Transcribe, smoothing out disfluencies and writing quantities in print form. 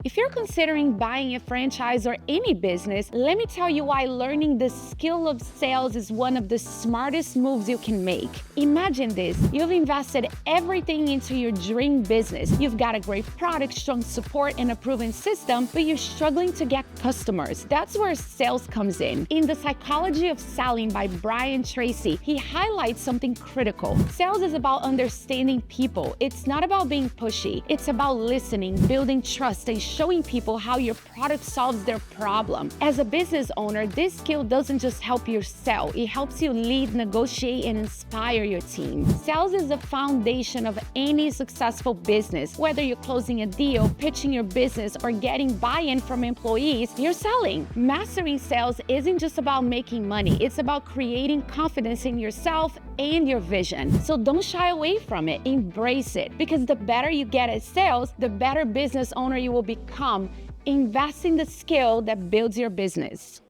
If you're considering buying a franchise or any business, let me tell you why learning the skill of sales is one of the smartest moves you can make. Imagine this: you've invested everything into your dream business. You've got a great product, strong support, and a proven system, but you're struggling to get customers. That's where sales comes in. In The Psychology of Selling by Brian Tracy, he highlights something critical. Sales is about understanding people. It's not about being pushy. It's about listening, building trust, and showing people how your product solves their problem. As a business owner, this skill doesn't just help you sell, it helps you lead, negotiate, and inspire your team. Sales is the foundation of any successful business. Whether you're closing a deal, pitching your business, or getting buy-in from employees, you're selling. Mastering sales isn't just about making money, it's about creating confidence in yourself and your vision. So don't shy away from it, embrace it, because the better you get at sales, the better business owner you will become. Invest in the skill that builds your business.